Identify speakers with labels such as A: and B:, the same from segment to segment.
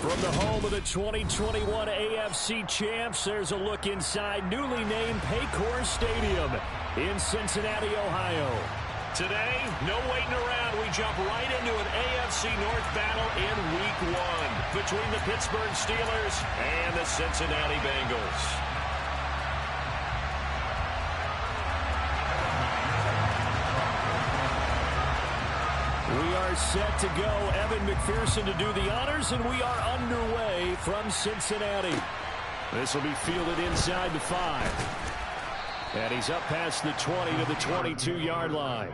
A: From the home of the 2021 AFC champs, there's a look inside newly named Paycor Stadium in Cincinnati, Ohio. Today, no waiting around. We jump right into an AFC North battle in Week 1 between the Pittsburgh Steelers and the Cincinnati Bengals. We are set to go. Evan McPherson to do the honors, and we are underway from Cincinnati. This will be fielded inside the 5. And he's up past the 20 to the 22-yard line.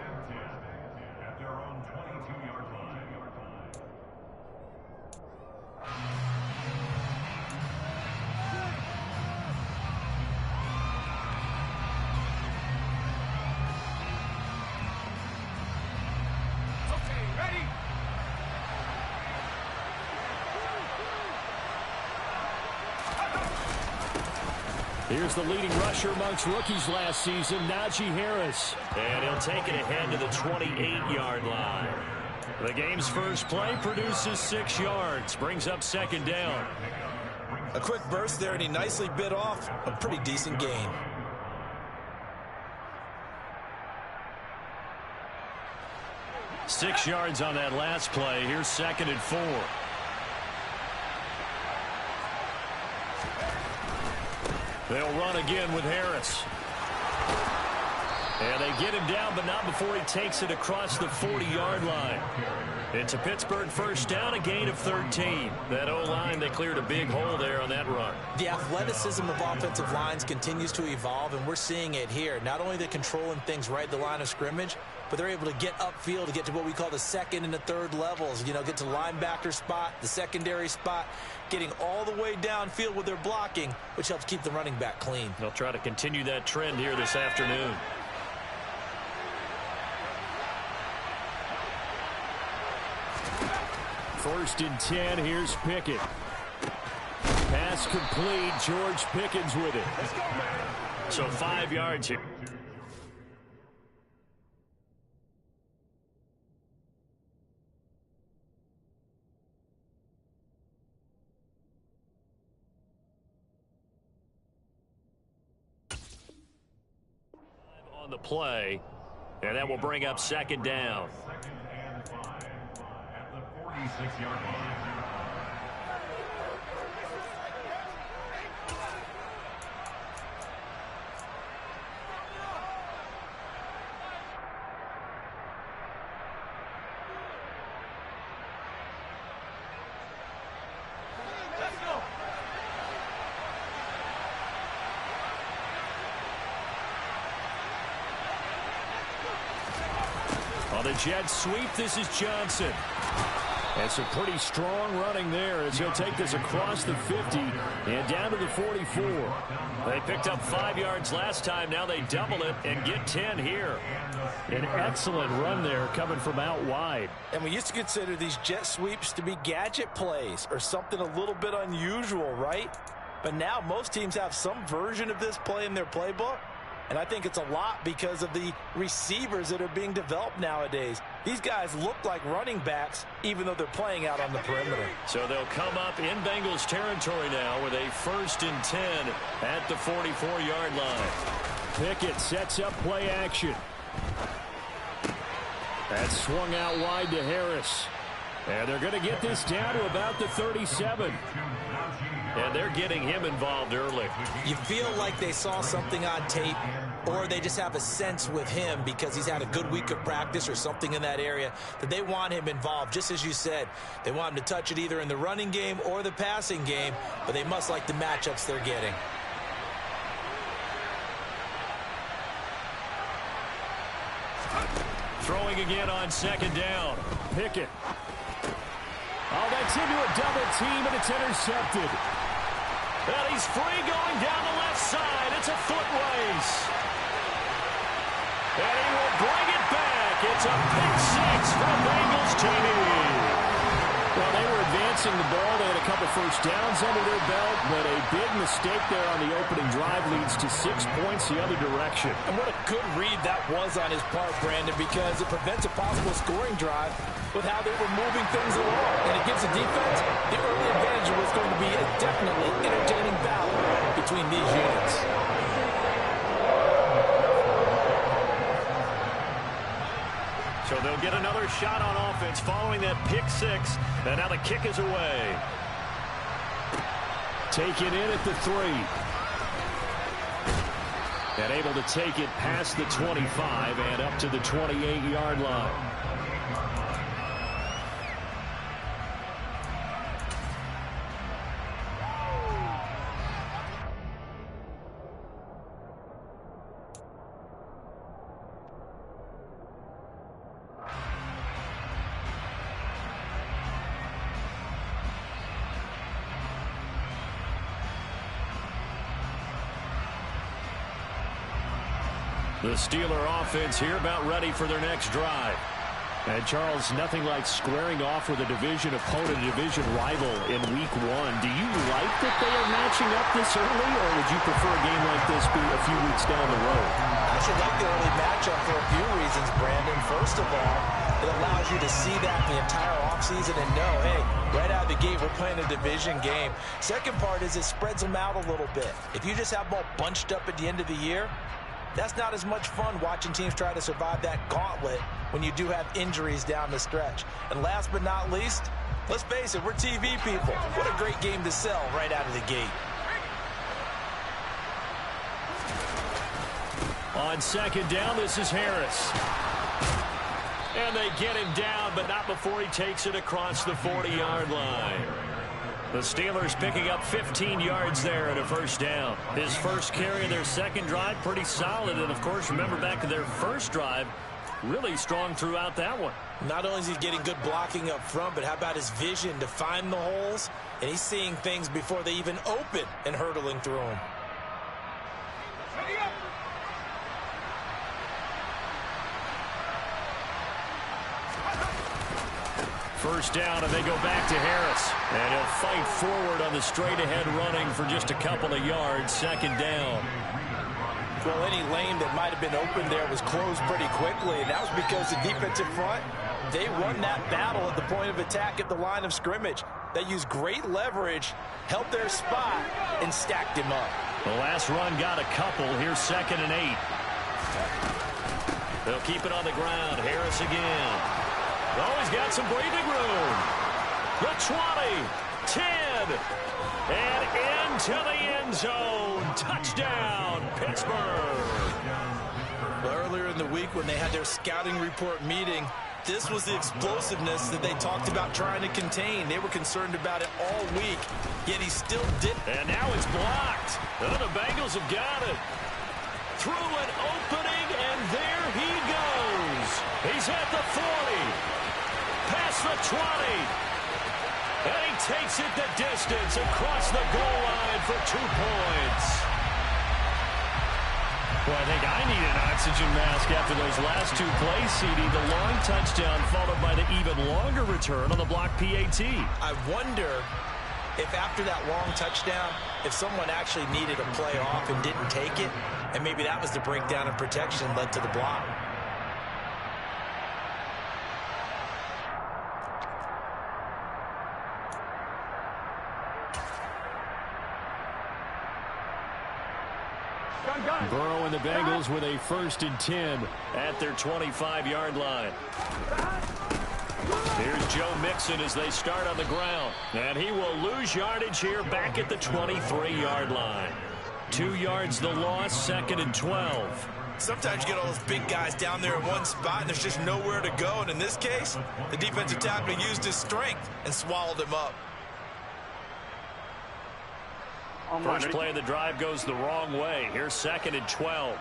A: Here's the leading rusher amongst rookies last season, Najee Harris. And he'll take it ahead to the 28-yard line. The game's first play produces 6 yards, brings up second down.
B: A quick burst there, and he nicely bit off a pretty decent gain.
A: Six yards on that last play. Here's 2nd and 4. They'll run again with Harris. And they get him down, but not before he takes it across the 40-yard line. It's a Pittsburgh first down, a gain of 13. That O-line, they cleared a big hole there on that run.
B: The athleticism of offensive lines continues to evolve, and we're seeing it here. Not only they're controlling things right at the line of scrimmage, but they're able to get upfield to get to what we call the second and the third levels. You know, get to the linebacker spot, the secondary spot, getting all the way downfield with their blocking, which helps keep the running back clean.
A: They'll try to continue that trend here this afternoon. First and 10, here's Pickett. Pass complete, George Pickens with it. So 5 yards here. On the play, and that will bring up second down. 46-yard line. On the jet sweep, this is Johnson. And some pretty strong running there as he'll take this across the 50 and down to the 44. They picked up 5 yards last time. Now they double it and get 10 here. An excellent run there coming from out wide.
B: And we used to consider these jet sweeps to be gadget plays or something a little bit unusual, right? But now most teams have some version of this play in their playbook. And I think it's a lot because of the receivers that are being developed nowadays. These guys look like running backs, even though they're playing out on the perimeter.
A: So they'll come up in Bengals territory now with a 1st and 10 at the 44-yard line. Pickett sets up play action. That's swung out wide to Harris. And they're going to get this down to about the 37. And they're getting him involved early.
B: You feel like they saw something on tape, or they just have a sense with him because he's had a good week of practice or something in that area that they want him involved. Just as you said, they want him to touch it either in the running game or the passing game, but they must like the matchups they're getting.
A: Throwing again on second down. Pickett. Oh, that's into a double team, and it's intercepted. And he's free going down the left side. It's a foot race. And he will bring it back. It's a pick six for the Bengals team. Well, they were advancing the ball. They had a couple first downs under their belt, but a big mistake there on the opening drive leads to 6 points the other direction.
B: And what a good read that was on his part, Brandon, because it prevents a possible scoring drive with how they were moving things along. And it gives the defense the early advantage it's going to be a definitely entertaining battle between these units.
A: So they'll get another shot on offense following that pick six. And now the kick is away. Taken in at the 3. And able to take it past the 25 and up to the 28-yard line. The Steeler offense here about ready for their next drive. And Charles, nothing like squaring off with a division opponent, a division rival in week 1. Do you like that they are matching up this early, or would you prefer a game like this be a few weeks down the road?
B: I should like the early matchup for a few reasons, Brandon. First of all, it allows you to see that the entire offseason and know, hey, right out of the gate, we're playing a division game. Second part is it spreads them out a little bit. If you just have them all bunched up at the end of the year, that's not as much fun watching teams try to survive that gauntlet when you do have injuries down the stretch. And last but not least, let's face it, we're TV people. What a great game to sell right out of the gate.
A: On second down, this is Harris. And they get him down, but not before he takes it across the 40-yard line. The Steelers picking up 15 yards there and a first down. His first carry of their second drive, pretty solid. And, of course, remember back to their first drive, really strong throughout that one.
B: Not only is he getting good blocking up front, but how about his vision to find the holes? And he's seeing things before they even open and hurdling through them.
A: First down, and they go back to Harris. And he'll fight forward on the straight-ahead running for just a couple of yards. Second down.
B: Well, any lane that might have been open there was closed pretty quickly, and that was because the defensive front, they won that battle at the point of attack at the line of scrimmage. They used great leverage, held their spot, and stacked him up.
A: The last run got a couple. Here's 2nd and 8. They'll keep it on the ground. Harris again. Oh, he's got some breathing room. The 20, 10, and into the end zone. Touchdown, Pittsburgh.
B: Well, earlier in the week when they had their scouting report meeting, this was the explosiveness that they talked about trying to contain. They were concerned about it all week, yet he still did.
A: And now it's blocked. Oh, the Bengals have got it. Through an opening, and there he goes. He's at the 40. Past the 20. And he takes it the distance across the goal line for 2 points. Well, I think I need an oxygen mask after those last 2 plays, CD. The long touchdown followed by the even longer return on the block PAT.
B: I wonder if after that long touchdown, if someone actually needed a play off and didn't take it, and maybe that was the breakdown in protection led to the block.
A: Burrow and the Bengals with a 1st and 10 at their 25-yard line. Here's Joe Mixon as they start on the ground. And he will lose yardage here back at the 23-yard line. 2 yards the loss, 2nd and 12.
B: Sometimes you get all those big guys down there in one spot, and there's just nowhere to go. And in this case, the defensive tackle used his strength and swallowed him up.
A: First play of the drive goes the wrong way. Here's 2nd and 12.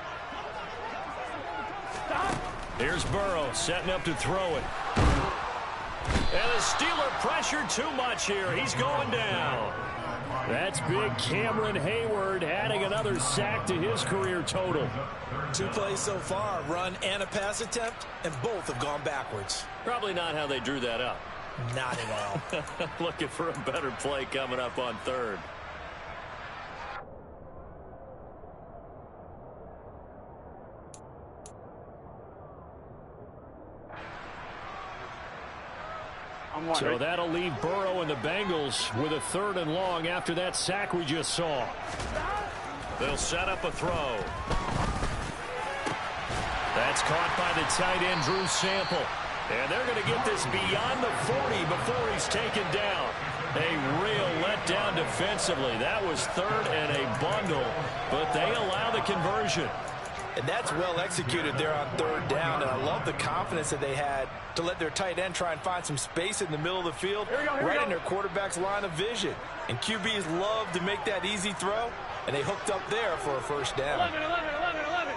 A: Here's Burrow setting up to throw it. And the Steeler pressure too much here. He's going down. That's big Cameron Hayward adding another sack to his career total.
B: 2 plays so far, run and a pass attempt, and both have gone backwards.
A: Probably not how they drew that up.
B: Not at all.
A: Looking for a better play coming up on 3rd. So that'll leave Burrow and the Bengals with a 3rd and long after that sack we just saw. They'll set up a throw. That's caught by the tight end, Drew Sample. And they're going to get this beyond the 40 before he's taken down. A real letdown defensively. That was 3rd and a bundle, but they allow the conversion.
B: And that's well executed there on 3rd down, and I love the confidence that they had to let their tight end try and find some space in the middle of the field, right in their quarterback's line of vision. And QBs love to make that easy throw, and they hooked up there for a 1st down.
C: 11.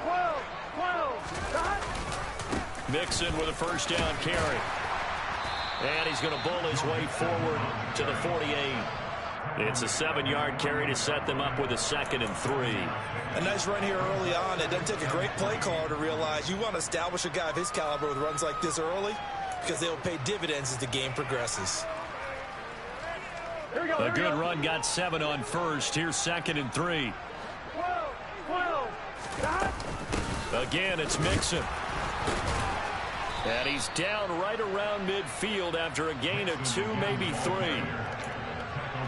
C: 12.
A: Mixon with a 1st down carry. And he's going to bull his way forward to the 48. It's a 7-yard carry to set them up with a 2nd and 3.
B: A nice run here early on. It doesn't take a great play caller to realize you want to establish a guy of his caliber with runs like this early, because they'll pay dividends as the game progresses.
A: A good run got 7 on 1st. Here's 2nd and 3.
C: 12.
A: Again, it's Mixon. And he's down right around midfield after a gain of 2, maybe 3.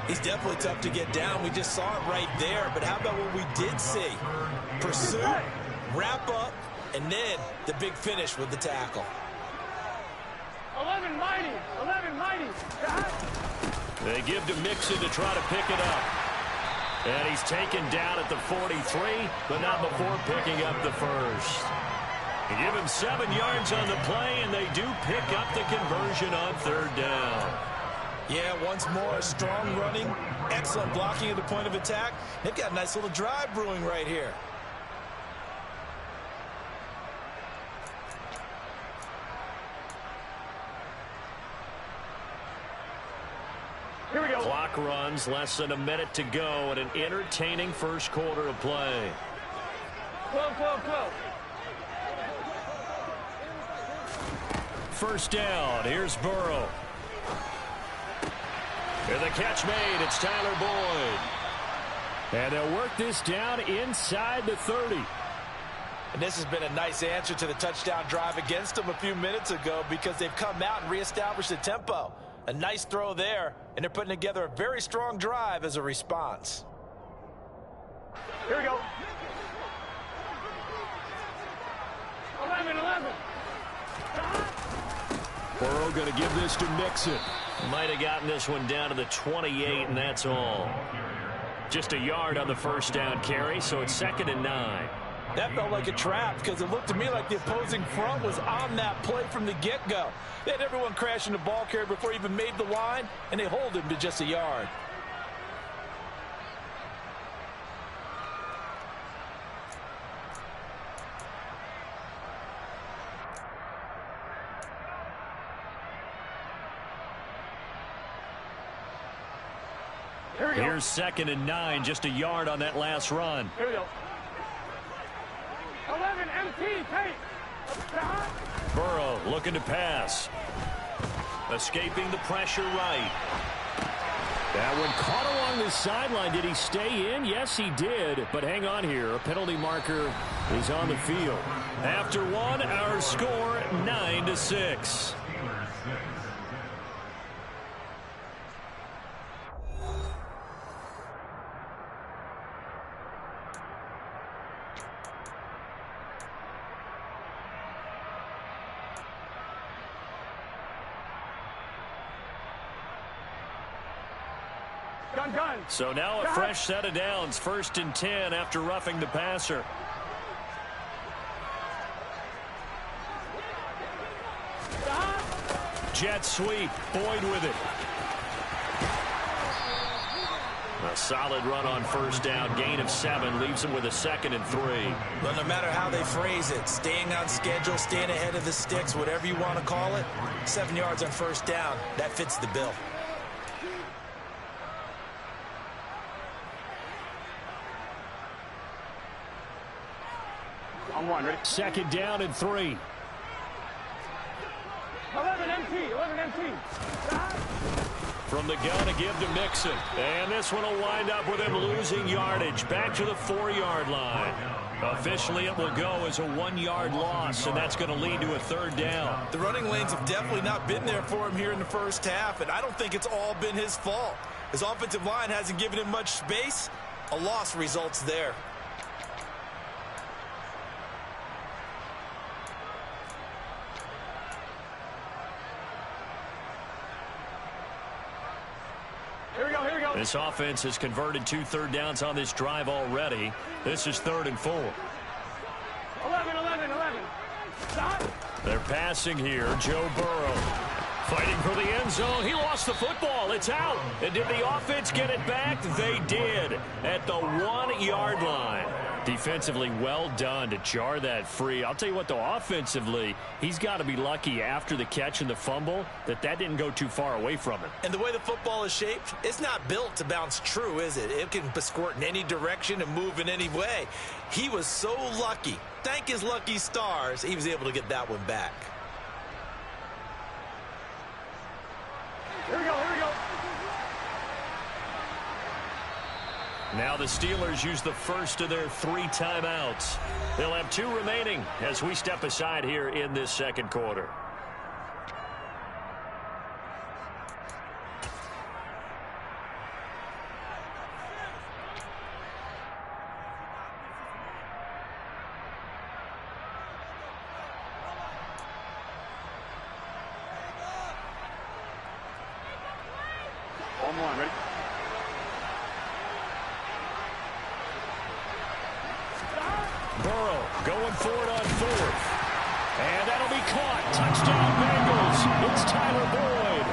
B: He's definitely tough to get down. We just saw it right there. But how about what we did see? Pursuit, wrap up, and then the big finish with the tackle.
C: 11 mighty.
A: They give to Mixon to try to pick it up. And he's taken down at the 43, but not before picking up the 1st. They give him 7 yards on the play, and they do pick up the conversion on 3rd down.
B: Yeah, once more, strong running, excellent blocking at the point of attack. They've got a nice little drive brewing right here.
C: Here we go.
A: Clock runs, less than a minute to go, and an entertaining 1st quarter of play.
C: 12.
A: 1st down. Here's Burrow. And the catch made. It's Tyler Boyd. And they'll work this down inside the 30.
B: And this has been a nice answer to the touchdown drive against them a few minutes ago, because they've come out and reestablished the tempo. A nice throw there, and they're putting together a very strong drive as a response.
C: Here we go. 11.
A: Burrow going to give this to Mixon. Might have gotten this one down to the 28, and that's all. Just a yard on the 1st down carry, so it's 2nd and 9.
B: That felt like a trap, because it looked to me like the opposing front was on that play from the get-go. They had everyone crashing the ball carrier before he even made the line, and they hold him to just a yard.
A: Here's 2nd and 9, just a yard on that last run.
C: Here we go. 11 MT, take.
A: Burrow looking to pass. Escaping the pressure right. That one caught along the sideline. Did he stay in? Yes, he did. But hang on here. A penalty marker is on the field. After one, our score 9-6. So now a fresh set of downs. 1st and 10 after roughing the passer. Jet sweep. Boyd with it. A solid run on 1st down. Gain of 7 leaves him with a 2nd and 3.
B: But no matter how they phrase it, staying on schedule, staying ahead of the sticks, whatever you want to call it, 7 yards on 1st down, that fits the bill.
C: On 1, ready?
A: 2nd down and 3.
C: 11 MT.
A: From the gun to give to Mixon. And this one will wind up with him losing yardage. Back to the 4-yard line. Officially, it will go as a 1-yard loss, and that's going to lead to a 3rd down.
B: The running lanes have definitely not been there for him here in the first half, and I don't think it's all been his fault. His offensive line hasn't given him much space. A loss results there.
C: Here we go, here we go.
A: This offense has converted 2 third downs on this drive already. This is 3rd and 4.
C: 11. Stop.
A: They're passing here. Joe Burrow fighting for the end zone. He lost the football. It's out. And did the offense get it back? They did at the 1-yard line. Defensively, well done to jar that free. I'll tell you what, though, offensively, he's got to be lucky after the catch and the fumble that didn't go too far away from him.
B: And the way the football is shaped, it's not built to bounce true, is it? It can squirt in any direction and move in any way. He was so lucky. Thank his lucky stars, he was able to get that one back.
C: Here we go, here we go.
A: Now the Steelers use the first of their 3 timeouts. They'll have 2 remaining as we step aside here in this second quarter.
C: One, ready?
A: Burrow going for it on 4th. And that'll be caught. Touchdown Bengals. It's Tyler Boyd.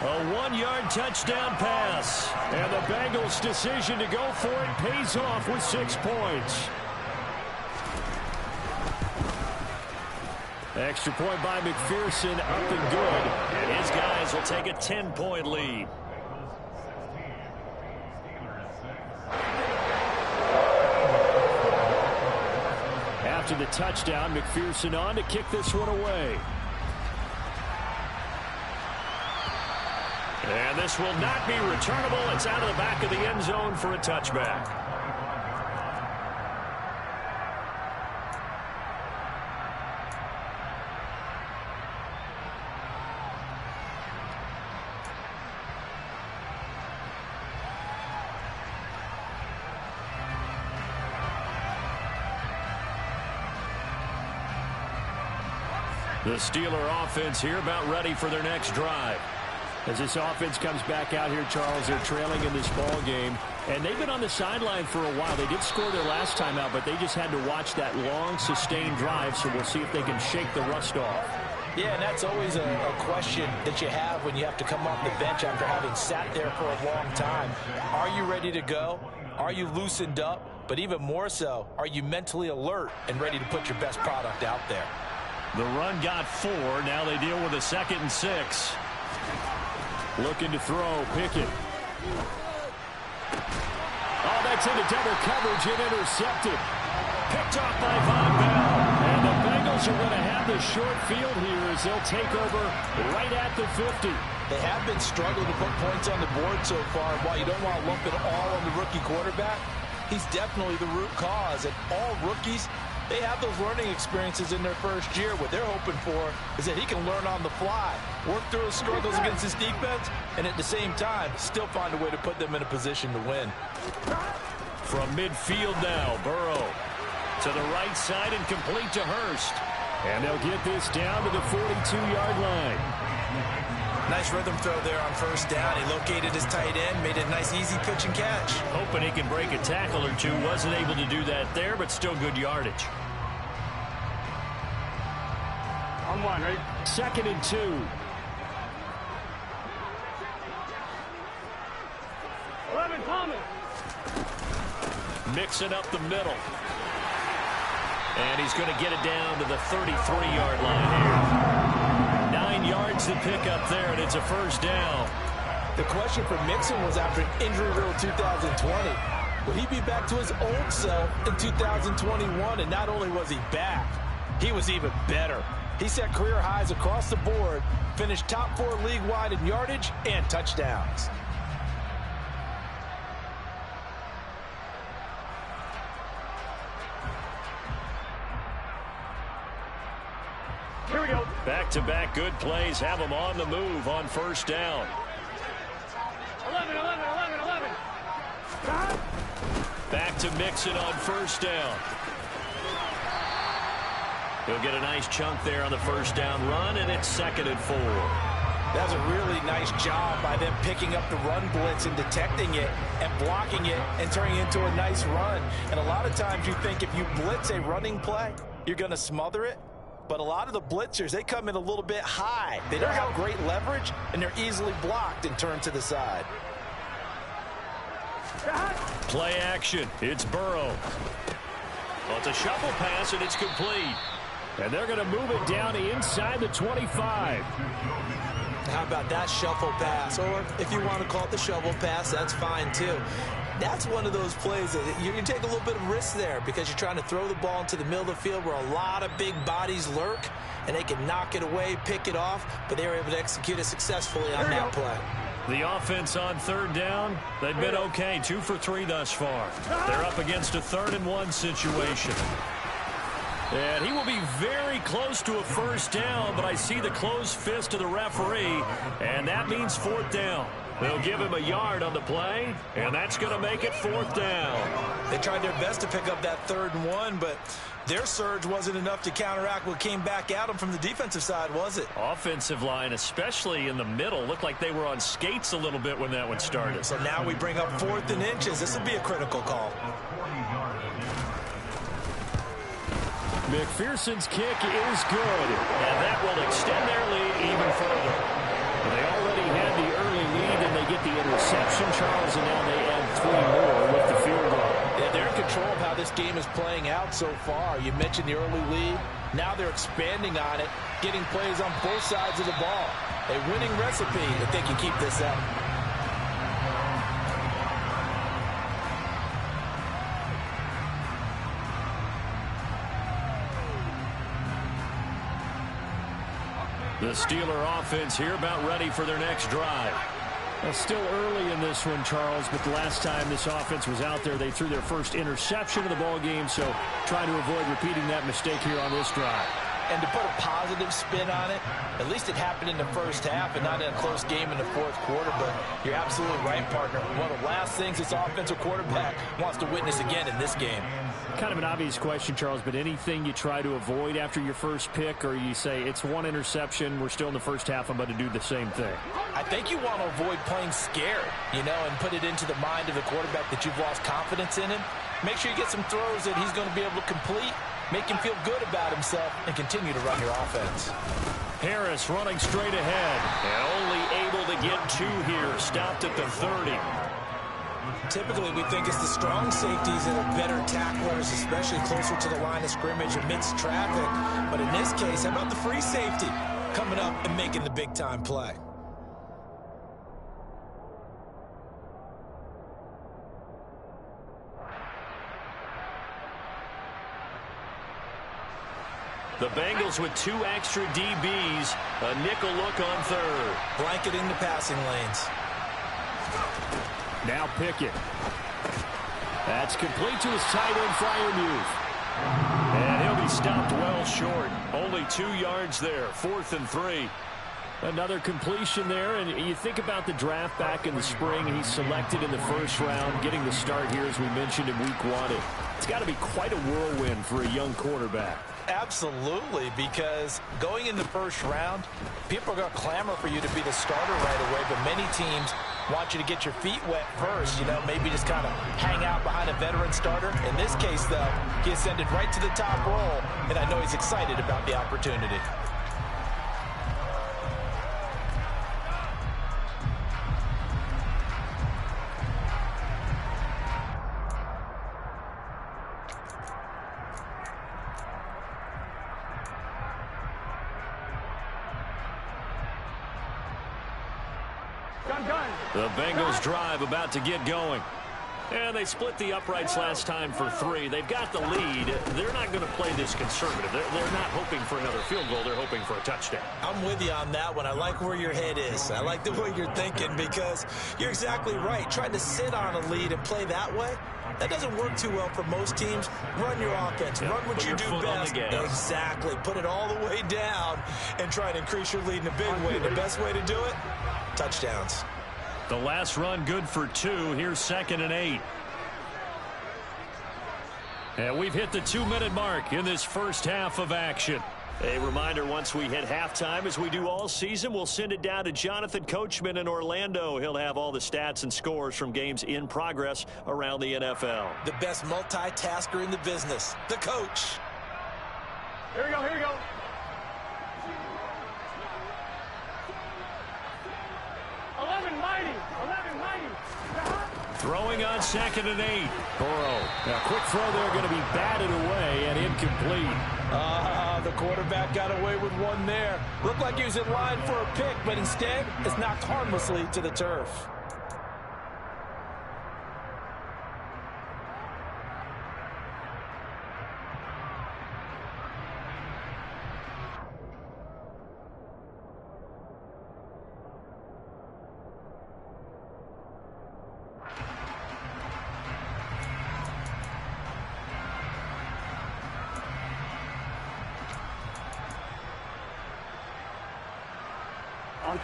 A: A 1-yard touchdown pass. And the Bengals' decision to go for it pays off with 6 points. Extra point by McPherson, up and good. And his guys will take a 10-point lead. After the touchdown, McPherson on to kick this one away. And this will not be returnable. It's out of the back of the end zone for a touchback. The Steeler offense here about ready for their next drive. As this offense comes back out here, Charles, they're trailing in this ball game. And they've been on the sideline for a while. They did score their last time out, but they just had to watch that long, sustained drive. So we'll see if they can shake the rust off.
B: Yeah, and that's always a question that you have when you have to come off the bench after having sat there for a long time. Are you ready to go? Are you loosened up? But even more so, are you mentally alert and ready to put your best product out there?
A: The run got 4. Now they deal with a 2nd and 6. Looking to throw. Pickett. Oh, that's into double coverage and intercepted. Picked off by Von Bell. And the Bengals are going to have the short field here as they'll take over right at the 50.
B: They have been struggling to put points on the board so far. While you don't want to lump it all on the rookie quarterback, he's definitely the root cause. And all rookies, they have those learning experiences in their first year. What they're hoping for is that he can learn on the fly, work through his struggles against his defense, and at the same time, still find a way to put them in a position to win.
A: From midfield now, Burrow to the right side and complete to Hurst. And they'll get this down to the 42-yard line.
B: Nice rhythm throw there on first down. He located his tight end, made it a nice easy pitch and catch.
A: Hoping he can break a tackle or two. Wasn't able to do that there, but still good yardage.
C: On 1, ready?
A: 2nd and 2.
C: 11, Thomas.
A: Mixing up the middle. And he's going to get it down to the 33-yard line here. 9 yards to pick up there, and it's a first down.
B: The question for Mixon was after an injury-riddled 2020. Will he be back to his old self in 2021? And not only was he back, he was even better. He set career highs across the board, finished top 4 league-wide in yardage and touchdowns.
A: Back-to-back good plays have them on the move on first down.
C: 11, 11, 11, 11. Stop.
A: Back to Mixon on first down. He'll get a nice chunk there on the first down run, and it's 2nd and 4.
B: That's a really nice job by them picking up the run blitz and detecting it and blocking it and turning it into a nice run. And a lot of times you think if you blitz a running play, you're going to smother it. But a lot of the blitzers, they come in a little bit high. They don't have great leverage, and they're easily blocked and turned to the side.
A: Play action. It's Burrow. Well, it's a shuffle pass, and it's complete. And they're going to move it down inside the 25.
D: How about that shuffle pass? Or if you want to call it the shovel pass, that's fine too. That's one of those plays that you can take a little bit of risk there because you're trying to throw the ball into the middle of the field where a lot of big bodies lurk, and they can knock it away, pick it off, but they were able to execute it successfully on that play.
A: The offense on third down, they've been okay, 2 for 3 thus far. They're up against a 3rd and 1 situation. And he will be very close to a first down, but I see the closed fist of the referee, and that means 4th down. They'll give him a yard on the play, and that's going to make it 4th down.
B: They tried their best to pick up that 3rd and 1, but their surge wasn't enough to counteract what came back at them from the defensive side, was it?
A: Offensive line, especially in the middle, looked like they were on skates a little bit when that one started.
B: So now we bring up 4th and inches. This will be a critical call.
A: McPherson's kick is good, and that will extend their lead even further. They already had the early lead, and they get the interception, Charles, and now they add 3 more with the field goal.
B: Yeah, they're in control of how this game is playing out so far. You mentioned the early lead. Now they're expanding on it, getting plays on both sides of the ball. A winning recipe if they can keep this up.
A: The Steeler offense here about ready for their next drive. Well, still early in this one, Charles, but the last time this offense was out there, they threw their first interception of the ball game, so trying to avoid repeating that mistake here on this drive.
B: And to put a positive spin on it, at least it happened in the first half and not in a close game in the 4th quarter, but you're absolutely right, partner. One of the last things this offensive quarterback wants to witness again in this game.
A: Kind of an obvious question, Charles, but anything you try to avoid after your first pick, or you say it's 1 interception, we're still in the first half, I'm going to do the same thing?
B: I think you want to avoid playing scared, and put it into the mind of the quarterback that you've lost confidence in him. Make sure you get some throws that he's going to be able to complete, make him feel good about himself, and continue to run your offense.
A: Harris running straight ahead, and only able to get 2 here, stopped at the 30.
D: Typically, we think it's the strong safeties that are better tacklers, especially closer to the line of scrimmage amidst traffic. But in this case, how about the free safety coming up and making the big-time play?
A: The Bengals with 2 extra DBs, a nickel look on third.
D: Blanketing the passing lanes.
A: Now Pickett. That's complete to his tight end, Freiermuth. And he'll be stopped well short. Only 2 yards there, 4th and 3. Another completion there, and you think about the draft back in the spring. He's selected in the 1st round, getting the start here, as we mentioned, in week 1. It's got to be quite a whirlwind for a young quarterback.
B: Absolutely, because going in the 1st round, people are going to clamor for you to be the starter right away, but many teams want you to get your feet wet first, maybe just kind of hang out behind a veteran starter. In this case, though, he ascended right to the top role, and I know he's excited about the opportunity.
A: The Bengals drive about to get going. And they split the uprights last time for 3. They've got the lead. They're not going to play this conservative. They're not hoping for another field goal. They're hoping for a touchdown.
D: I'm with you on that one. I like where your head is. I like the way you're thinking because you're exactly right. Trying to sit on a lead and play that way, that doesn't work too well for most teams. Run your offense. Run what you do best. Exactly. Put it all the way down and try to increase your lead in a big way. The best way to do it, touchdowns.
A: The last run good for 2. Here's 2nd and 8. And we've hit the 2-minute mark in this first half of action. A reminder, once we hit halftime, as we do all season, we'll send it down to Jonathan Coachman in Orlando. He'll have all the stats and scores from games in progress around the NFL.
D: The best multitasker in the business, the coach.
C: Here we go, here we go.
A: Throwing on 2nd and 8. Burrow. A quick throw there, going to be batted away and incomplete.
B: The quarterback got away with one there. Looked like he was in line for a pick, but instead it's knocked harmlessly to the turf.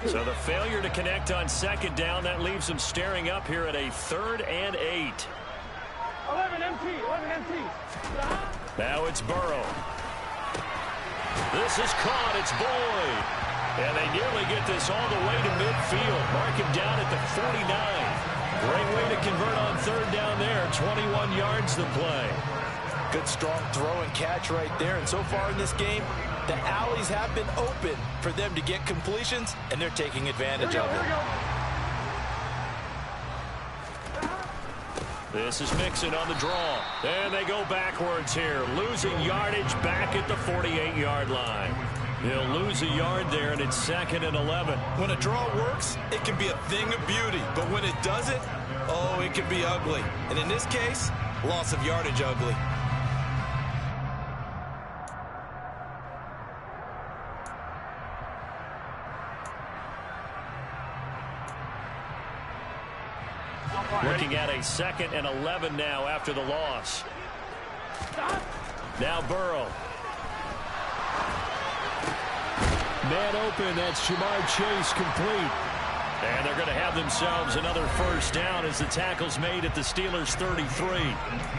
A: So the failure to connect on 2nd down, that leaves them staring up here at a 3rd and 8.
C: 11 MT.
A: Now it's Burrow. This is caught. It's Boyd. And they nearly get this all the way to midfield. Mark him down at the 49. Great way to convert on 3rd down there. 21 yards the play.
B: Good strong throw and catch right there. And so far in this game, the alleys have been open for them to get completions, and they're taking advantage of it.
A: This is Mixon on the draw. And they go backwards here. Losing yardage back at the 48-yard line. He'll lose a yard there, and it's 2nd and 11.
B: When a draw works, it can be a thing of beauty. But when it doesn't, oh, it can be ugly. And in this case, loss of yardage ugly.
A: Looking at a 2nd and 11 now after the loss. Now Burrow. Man open, that's Jamar Chase complete. And they're going to have themselves another first down as the tackle's made at the Steelers' 33.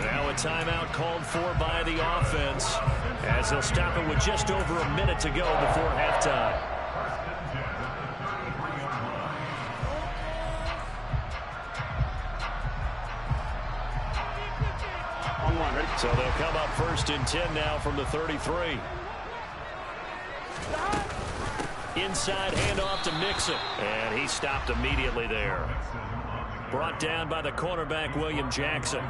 A: Now a timeout called for by the offense as they'll stop it with just over a minute to go before halftime. So they'll come up 1st and 10 now from the 33. Inside handoff to Mixon. And he stopped immediately there. Brought down by the cornerback, William Jackson.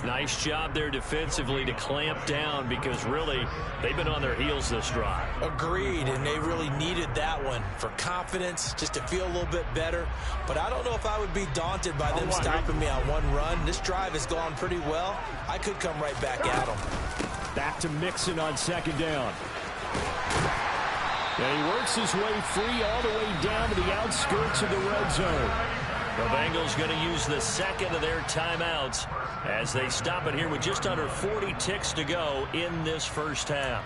A: Nice job there defensively to clamp down because really they've been on their heels this drive.
D: Agreed, and they really needed that one for confidence, just to feel a little bit better. But I don't know if I would be daunted by them stopping me on one run. This drive has gone pretty well. I could come right back at them.
A: Back to Mixon on 2nd down. And he works his way free all the way down to the outskirts of the red zone. The Bengals going to use the 2nd of their timeouts as they stop it here with just under 40 ticks to go in this first half.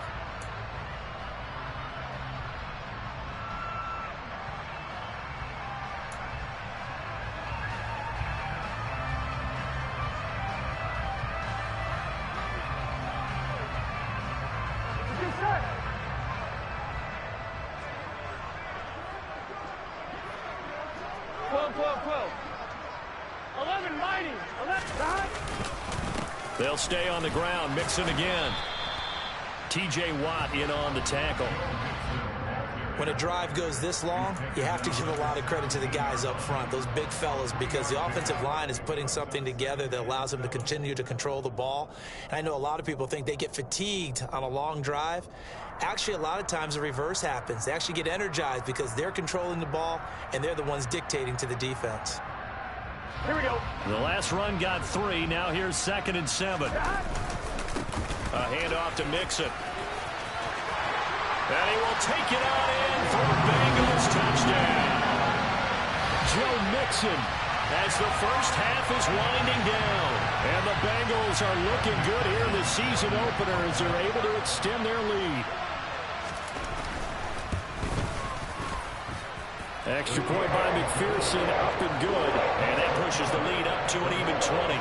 A: They'll stay on the ground. Mixon again. T.J. Watt in on the tackle.
D: When a drive goes this long, you have to give a lot of credit to the guys up front, those big fellas, because the offensive line is putting something together that allows them to continue to control the ball. And I know a lot of people think they get fatigued on a long drive. Actually, a lot of times the reverse happens. They actually get energized because they're controlling the ball, and they're the ones dictating to the defense.
C: Here we go.
A: The last run got 3. Now here's 2nd and 7. A handoff to Mixon. And he will take it on in for a Bengals touchdown. Joe Mixon as the first half is winding down. And the Bengals are looking good here in the season opener as they're able to extend their lead. Extra point by McPherson, up and good. And that pushes the lead up to an even 20.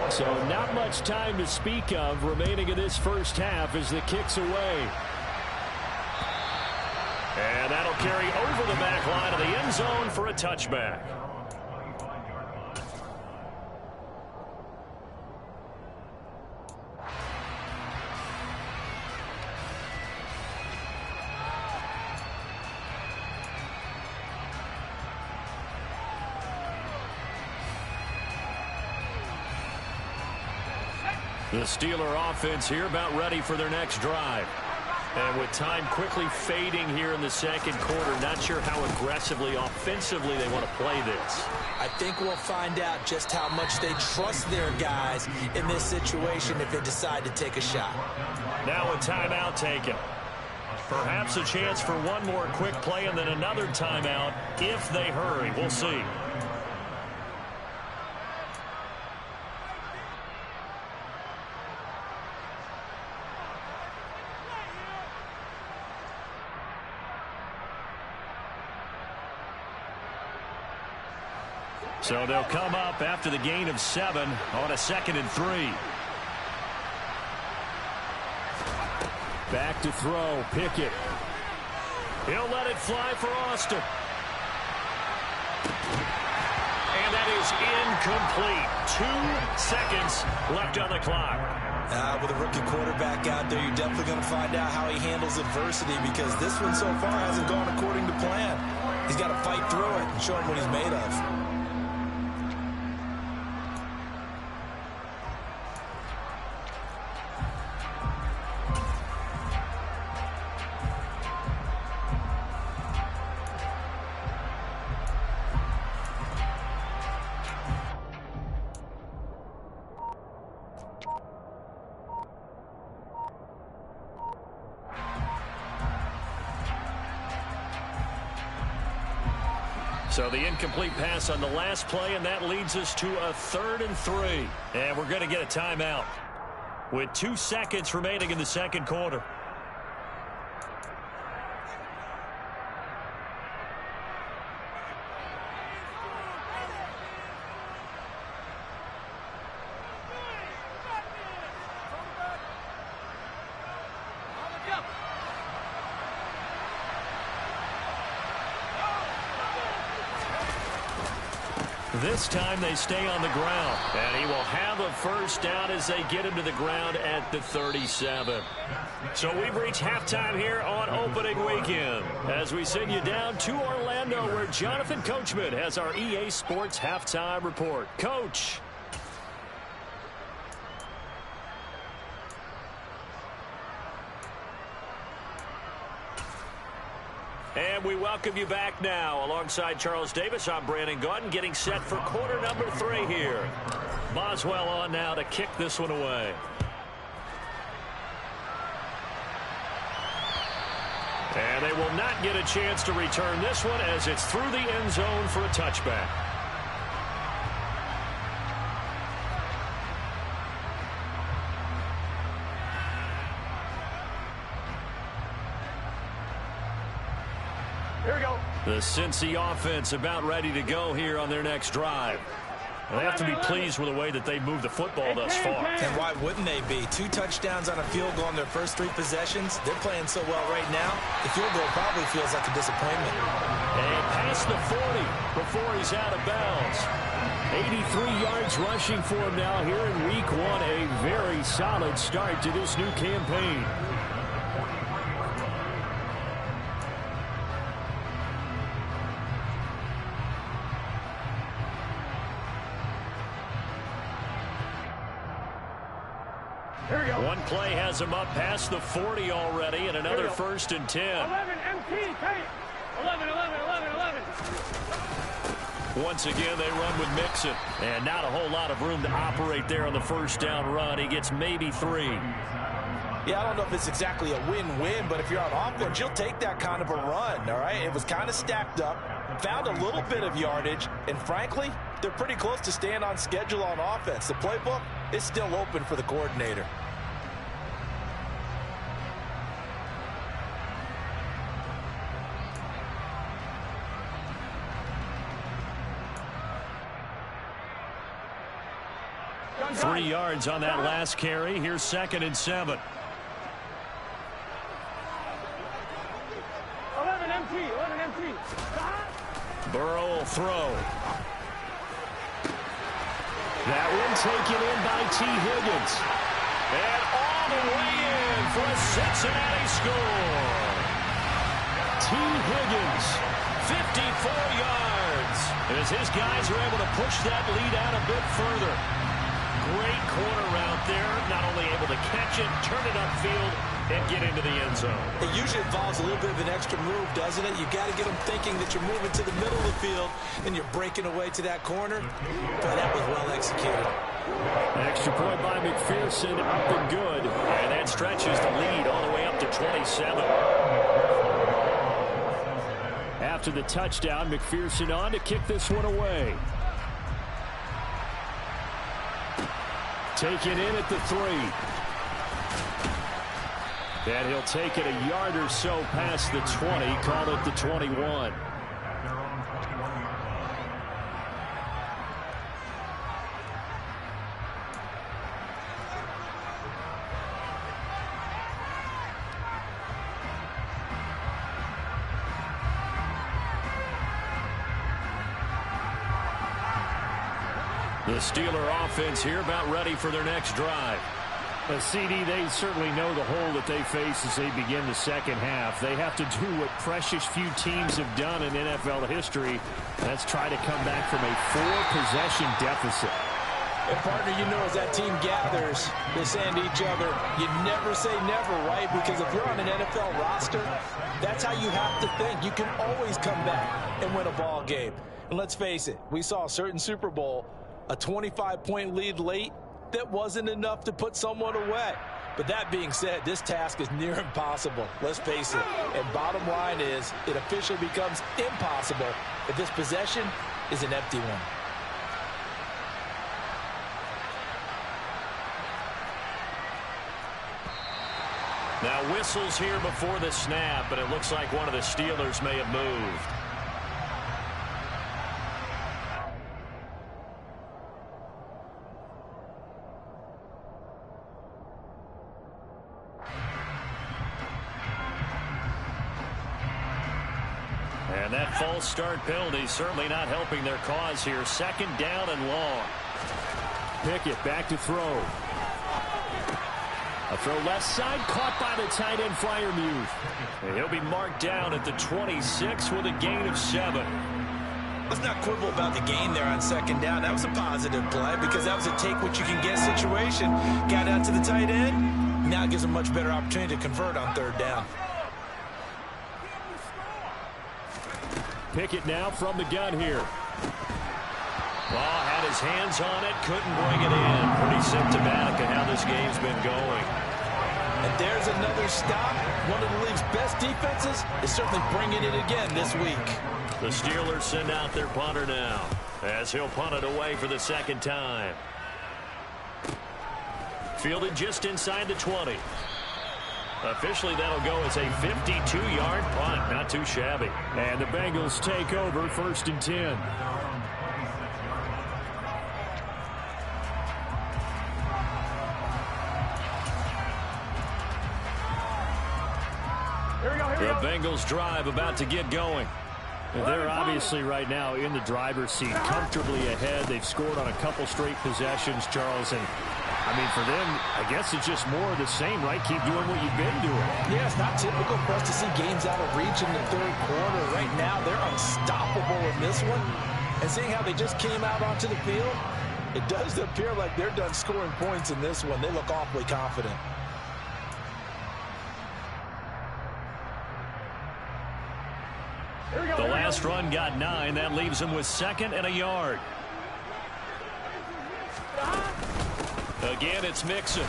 A: So not much time to speak of remaining in this first half as the kick's away. And that'll carry over the back line of the end zone for a touchback. The Steeler offense here about ready for their next drive. And with time quickly fading here in the second quarter, not sure how aggressively, offensively they want to play this.
D: I think we'll find out just how much they trust their guys in this situation if they decide to take a shot.
A: Now a timeout taken. Perhaps a chance for one more quick play and then another timeout if they hurry. We'll see. So they'll come up after the gain of 7 on a 2nd and 3. Back to throw, Pickett. He'll let it fly for Austin. And that is incomplete. 2 seconds left on the clock.
D: With a rookie quarterback out there, you're definitely going to find out how he handles adversity because this one so far hasn't gone according to plan. He's got to fight through it and show him what he's made of.
A: So the incomplete pass on the last play, and that leads us to a 3rd and 3. And we're going to get a timeout with 2 seconds remaining in the second quarter. This time they stay on the ground. And he will have a first down as they get him to the ground at the 37. So we've reached halftime here on opening weekend as we send you down to Orlando where Jonathan Coachman has our EA Sports halftime report. Coach. And we welcome you back now. Alongside Charles Davis, I'm Brandon Gaudin, getting set for quarter number 3 here. Boswell on now to kick this one away. And they will not get a chance to return this one as it's through the end zone for a touchback.
C: Here we go.
A: The Cincy offense about ready to go here on their next drive. They have to be pleased with the way that they moved the football thus far.
D: And why wouldn't they be? 2 touchdowns on a field goal in their first 3 possessions. They're playing so well right now. The field goal probably feels like a disappointment.
A: And past the 40 before he's out of bounds. 83 yards rushing for him now here in week 1. A very solid start to this new campaign. One play has him up past the 40 already, and another 1st and 10.
C: 11 MT, 11, 11, 11, 11.
A: Once again, they run with Mixon. And not a whole lot of room to operate there on the first down run. He gets maybe 3.
B: Yeah, I don't know if it's exactly a win-win, but if you're on offense, you'll take that kind of a run, all right? It was kind of stacked up, found a little bit of yardage, and frankly, they're pretty close to staying on schedule on offense. The playbook is still open for the coordinator.
C: Gun,
A: 3 yards on that last carry. Here's 2nd and 7.
C: 11 MT, 11 MT.
A: Burrow will throw. That one taken in by T. Higgins. And all the way in for a Cincinnati score. T. Higgins, 54 yards. As his guys are able to push that lead out a bit further. Great corner route there. Not only able to catch it, turn it upfield, and get into the end zone.
D: It usually involves a little bit of an extra move, doesn't it? You've got to get them thinking that you're moving to the middle of the field and you're breaking away to that corner. But that was well executed.
A: Extra point by McPherson, up and good. And that stretches the lead all the way up to 27. After the touchdown, McPherson on to kick this one away. Taken in at the 3. And he'll take it a yard or so past the 20, call it the 21. The Steeler offense here about ready for their next drive. CD, they certainly know the hole that they face as they begin the second half. They have to do what precious few teams have done in NFL history. That's try to come back from a 4-possession deficit.
D: And partner, you know, as that team gathers, they're saying to each other, you never say never, right? Because if you're on an NFL roster, that's how you have to think. You can always come back and win a ball game. And let's face it, we saw a certain Super Bowl, a 25-point lead late, that wasn't enough to put someone away. But that being said, this task is near impossible. Let's face it. And bottom line is, it officially becomes impossible if this possession is an empty one.
A: Now whistles here before the snap, but it looks like one of the Steelers may have moved. And that false start penalty certainly not helping their cause here. 2nd down and long. Pickett back to throw. A throw left side, caught by the tight end Freiermuth. And he'll be marked down at the 26 with a gain of 7.
D: Let's not quibble about the gain there on 2nd down. That was a positive play because that was a take-what-you-can-get situation. Got out to the tight end. Now it gives a much better opportunity to convert on 3rd down.
A: Pickett now from the gun here. Ball had his hands on it, couldn't bring it in. Pretty symptomatic of how this game's been going.
D: And there's another stop. One of the league's best defenses is certainly bringing it again this week.
A: The Steelers send out their punter now, as he'll punt it away for the 2nd time. Fielded just inside the 20. Officially, that'll go as a 52-yard punt. Not too shabby. And the Bengals take over 1st and 10.
C: Here we go, here we
A: The
C: go.
A: Bengals drive about to get going. They're obviously right now in the driver's seat, comfortably ahead. They've scored on a couple straight possessions, Charles, and I mean, for them, I guess it's just more of the same, right? Keep doing what you've been doing.
D: Yeah, it's not typical for us to see games out of reach in the 3rd quarter. Right now, they're unstoppable in this one. And seeing how they just came out onto the field, it does appear like they're done scoring points in this one. They look awfully confident.
A: The last run got 9. That leaves him with 2nd and a yard. Again, it's Mixon.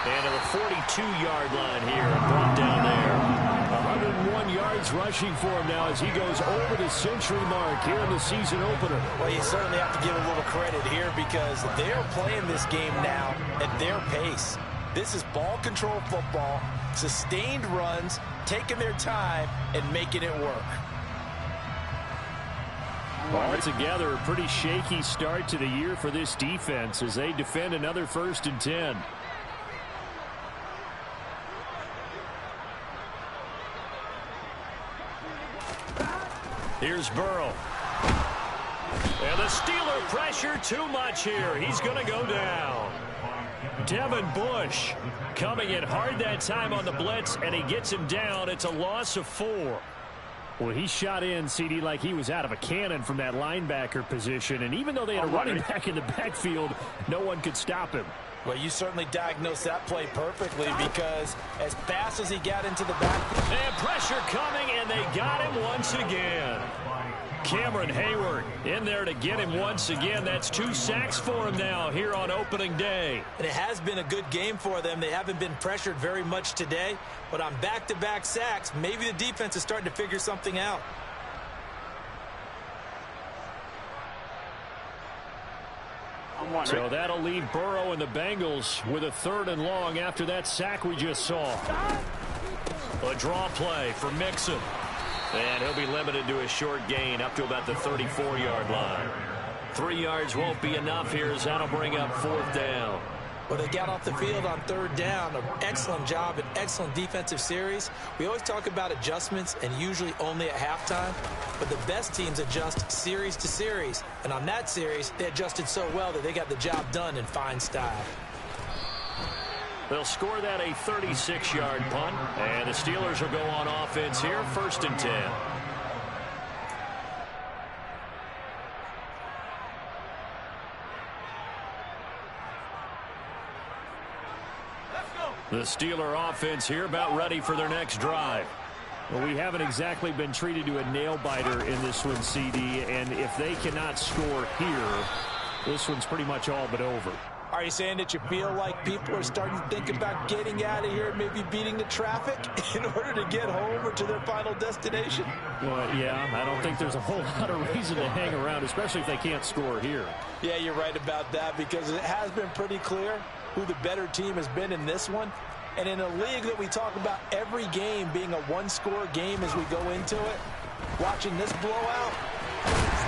A: And to the 42-yard line here and brought down there. 101 yards rushing for him now as he goes over the century mark here in the season opener.
B: Well, you certainly have to give a little credit here because they're playing this game now at their pace. This is ball control football, sustained runs, taking their time, and making it work.
A: Altogether, a pretty shaky start to the year for this defense as they defend another 1st and 10. Here's Burrow. And the Steeler pressure too much here. He's going to go down. Devin Bush coming in hard that time on the blitz, and he gets him down. It's a loss of 4. Well, he shot in, CD, like he was out of a cannon from that linebacker position. And even though they had a running back in the backfield, no one could stop him.
B: Well, you certainly diagnosed that play perfectly because as fast as he got into the backfield.
A: And pressure coming, and they got him once again. Cameron Hayward in there to get him once again. That's 2 sacks for him now here on opening day.
D: And it has been a good game for them. They haven't been pressured very much today. But on back-to-back sacks, maybe the defense is starting to figure something out.
A: So that'll leave Burrow and the Bengals with a 3rd and long after that sack we just saw. A draw play for Mixon. And he'll be limited to a short gain up to about the 34-yard line. 3 yards won't be enough here as that'll bring up 4th down.
D: Well, they got off the field on 3rd down. An excellent job, an excellent defensive series. We always talk about adjustments and usually only at halftime. But the best teams adjust series to series. And on that series, they adjusted so well that they got the job done in fine style.
A: They'll score that a 36-yard punt. And the Steelers will go on offense here, 1st and 10. The Steeler offense here about ready for their next drive. Well, we haven't exactly been treated to a nail-biter in this one, CD, and if they cannot score here, this one's pretty much all but over.
B: Are you saying that you feel like people are starting to think about getting out of here, maybe beating the traffic in order to get home or to their final destination?
A: Well, yeah, I don't think there's a whole lot of reason to hang around, especially if they can't score here.
B: Yeah, you're right about that because it has been pretty clear who the better team has been in this one. And in a league that we talk about every game being a one-score game as we go into it, watching this blowout,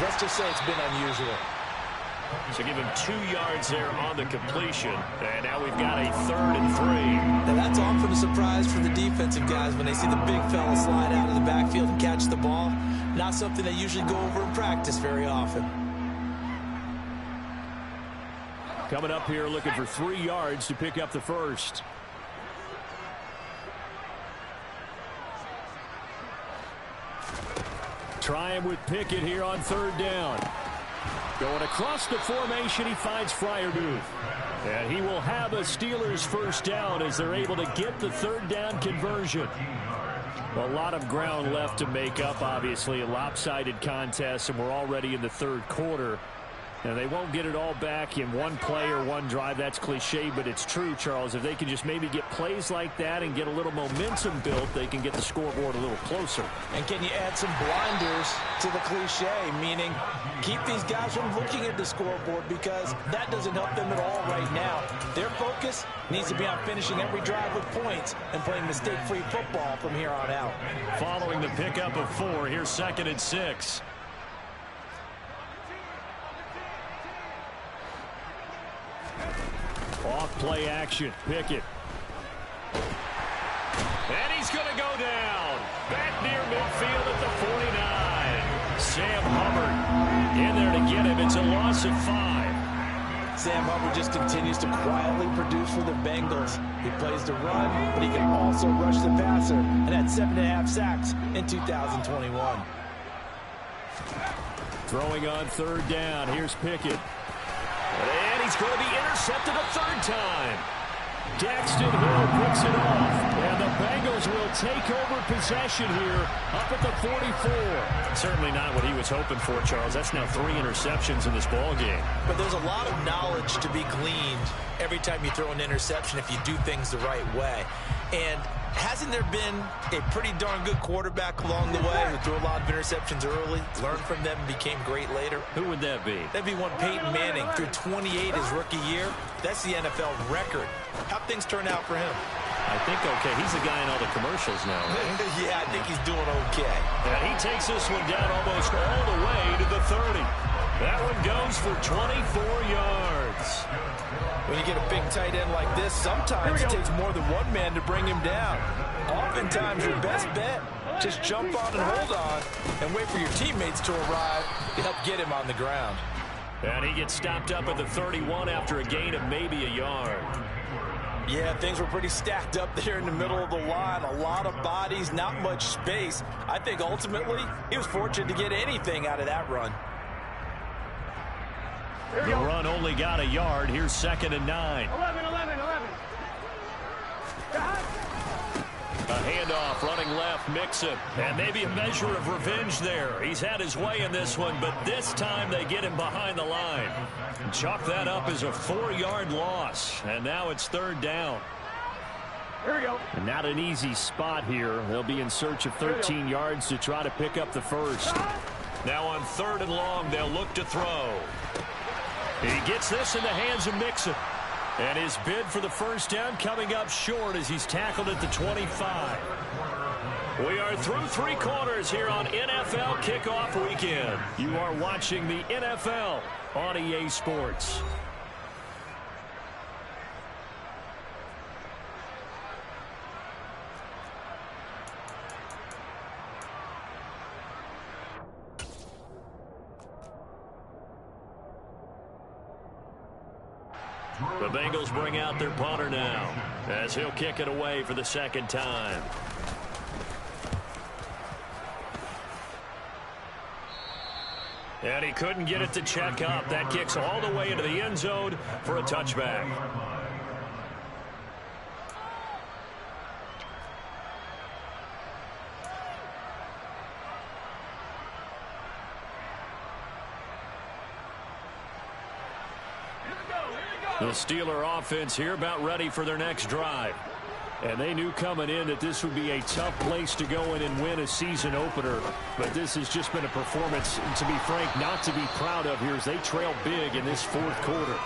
B: let's just say it's been unusual.
A: So give him 2 yards there on the completion. And now we've got a 3rd and 3.
D: Now that's often a surprise for the defensive guys when they see the big fella slide out of the backfield and catch the ball. Not something they usually go over in practice very often.
A: Coming up here looking for 3 yards to pick up the 1st. Try him with Pickett here on 3rd down. Going across the formation, he finds Freiermuth. And he will have a Steelers 1st down as they're able to get the 3rd down conversion. A lot of ground left to make up, obviously. A lopsided contest, and we're already in the 3rd quarter. And they won't get it all back in one play or one drive. That's cliche, but it's true, Charles. If they can just maybe get plays like that and get a little momentum built, they can get the scoreboard a little closer.
B: And can you add some blinders to the cliche, meaning keep these guys from looking at the scoreboard because that doesn't help them at all right now. Their focus needs to be on finishing every drive with points and playing mistake-free football from here on out.
A: Following the pickup of 4, here's 2nd and 6. Off play action, Pickett. And he's going to go down. Back near midfield at the 49. Sam Hubbard in there to get him. It's a loss of 5.
B: Sam Hubbard just continues to quietly produce for the Bengals. He plays the run, but he can also rush the passer. And had 7.5 sacks in 2021.
A: Throwing on 3rd down. Here's Pickett. And he's going to be intercepted a 3rd time. Daxton Hill picks it off, and the Bengals will take over possession here up at the 44. Certainly not what he was hoping for, Charles. That's now 3 interceptions in this ball game.
D: But there's a lot of knowledge to be gleaned every time you throw an interception if you do things the right way. And hasn't there been a pretty darn good quarterback along the way who threw a lot of interceptions early, learned from them, and became great later?
A: Who would that be?
D: That'd be one Peyton Manning, threw 28 his rookie year. That's the NFL record. How'd things turn out for him?
A: I think okay. He's the guy in all the commercials now, right?
D: Yeah, I think he's doing okay.
A: And he takes this one down almost all the way to the 30. That one goes for 24 yards.
B: When you get a big tight end like this, sometimes it takes more than one man to bring him down. Oftentimes, your best bet, just jump on and hold on and wait for your teammates to arrive to help get him on the ground.
A: And he gets stopped up at the 31 after a gain of maybe a yard.
B: Yeah, things were pretty stacked up there in the middle of the line. A lot of bodies, not much space. I think ultimately he was fortunate to get anything out of that run.
A: The run only got a yard. Here's 2nd and 9.
C: 11.
A: A handoff, running left, Mixon. And maybe a measure of revenge there. He's had his way in this one, but this time they get him behind the line. Chalk that up as a 4-yard loss. And now it's 3rd down.
C: Here we go.
A: And not an easy spot here. They'll be in search of 13 yards to try to pick up the first. Now on 3rd and long, they'll look to throw. He gets this in the hands of Mixon. And his bid for the first down coming up short as he's tackled at the 25. We are through 3 quarters here on NFL Kickoff Weekend. You are watching the NFL on EA Sports. The Bengals bring out their punter now as he'll kick it away for the 2nd time. And he couldn't get it to check up. That kicks all the way into the end zone for a touchback. The Steeler offense here about ready for their next drive. And they knew coming in that this would be a tough place to go in and win a season opener. But this has just been a performance, to be frank, not to be proud of here as they trail big in this 4th quarter.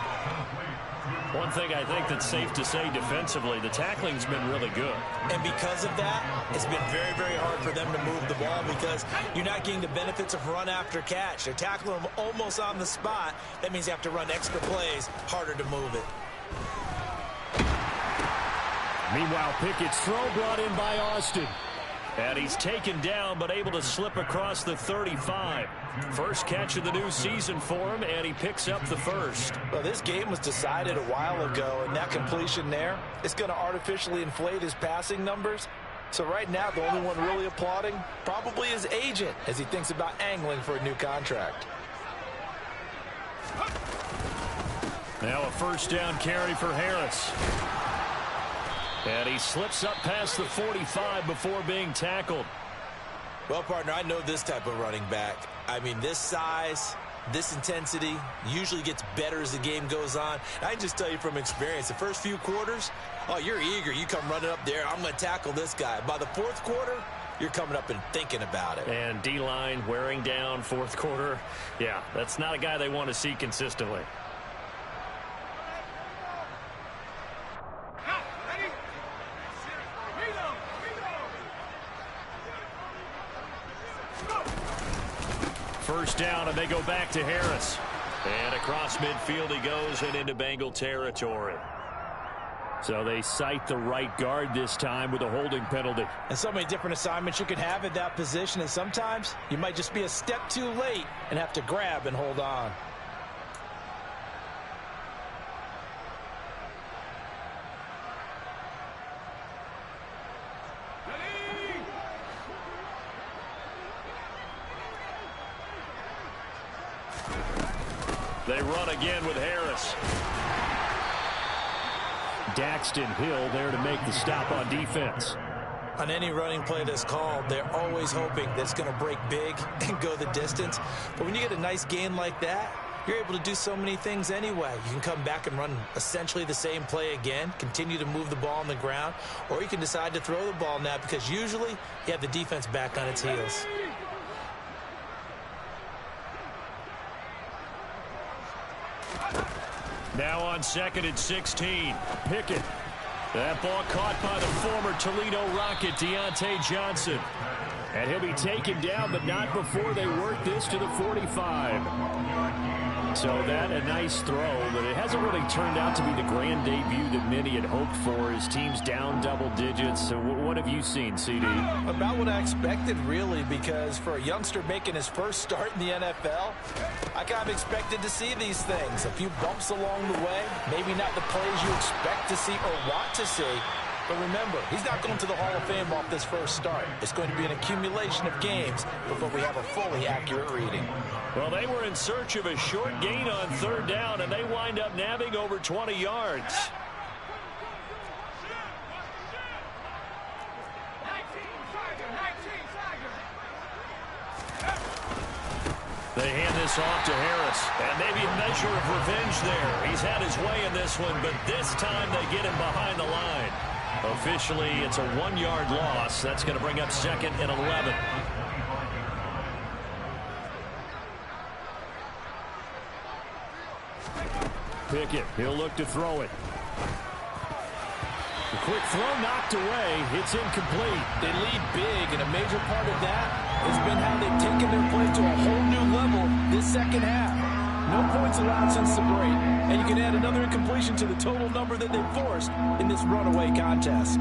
A: One thing I think that's safe to say defensively, the tackling's been really good.
D: And because of that, it's been very, very hard for them to move the ball because you're not getting the benefits of run after catch. They're tackling them almost on the spot. That means you have to run extra plays, harder to move it.
A: Meanwhile, Pickett's throw brought in by Austin. And he's taken down but able to slip across the 35. First catch of the new season for him, and he picks up the first.
B: Well, this game was decided a while ago, and that completion there is going to artificially inflate his passing numbers. So right now, the only one really applauding probably his agent as he thinks about angling for a new contract.
A: Now a first down carry for Harris. And he slips up past the 45 before being tackled.
D: Well, partner, I know this type of running back. I mean, this size, this intensity usually gets better as the game goes on. I can just tell you from experience, the first few quarters, oh, you're eager. You come running up there, I'm going to tackle this guy. By the 4th quarter, you're coming up and thinking about it.
A: And D-line wearing down 4th quarter. Yeah, that's not a guy they want to see consistently. First down, and they go back to Harris. And across midfield he goes and into Bengal territory. So they cite the right guard this time with a holding penalty.
B: And so many different assignments you could have at that position, and sometimes you might just be a step too late and have to grab and hold on. They run again with Harris.
A: Daxton Hill there to make the stop on defense.
D: On any running play that's called, they're always hoping that it's going to break big and go the distance. But when you get a nice gain like that, you're able to do so many things anyway. You can come back and run essentially the same play again, continue to move the ball on the ground, or you can decide to throw the ball now because usually you have the defense back on its heels.
A: Now on 2nd and 16. Pickett. That ball caught by the former Toledo Rocket, Deontay Johnson. And he'll be taken down, but not before they work this to the 45. So that a nice throw, but it hasn't really turned out to be the grand debut that many had hoped for. His team's down double digits. So what have you seen, CD?
B: About what I expected, really, because for a youngster making his first start in the NFL, I kind of expected to see these things. A few bumps along the way, maybe not the plays you expect to see or want to see. But remember, he's not going to the Hall of Fame off this first start. It's going to be an accumulation of games before we have a fully accurate reading.
A: Well, they were in search of a short gain on 3rd down, and they wind up nabbing over 20 yards. They hand this off to Harris, and maybe a measure of revenge there. He's had his way in this one, but this time they get him behind the line. Officially, it's a 1-yard loss. That's going to bring up 2nd and 11. Pickett, he'll look to throw it. The quick throw knocked away. It's incomplete.
B: They lead big, and a major part of that has been how they've taken their play to a whole new level this second half. No points allowed since the break, and you can add another incompletion to the total number that they forced in this runaway contest.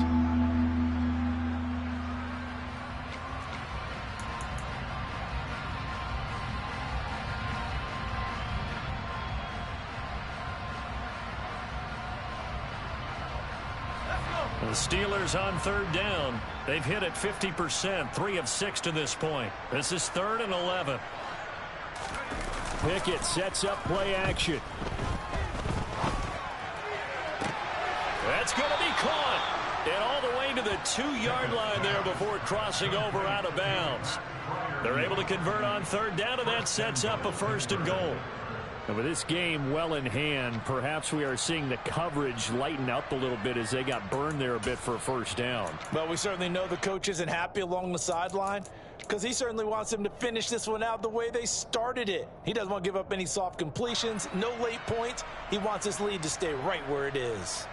A: The Steelers on 3rd down. They've hit it 50%, 3 of 6 to this point. This is 3rd and 11. Pickett sets up play action. That's going to be caught. And all the way to the 2-yard line there before crossing over out of bounds. They're able to convert on 3rd down, and that sets up a 1st and goal. And with this game well in hand, perhaps we are seeing the coverage lighten up a little bit as they got burned there a bit for a 1st down.
B: Well, we certainly know the coach isn't happy along the sideline because he certainly wants them to finish this one out the way they started it. He doesn't want to give up any soft completions, no late points. He wants his lead to stay right where it is.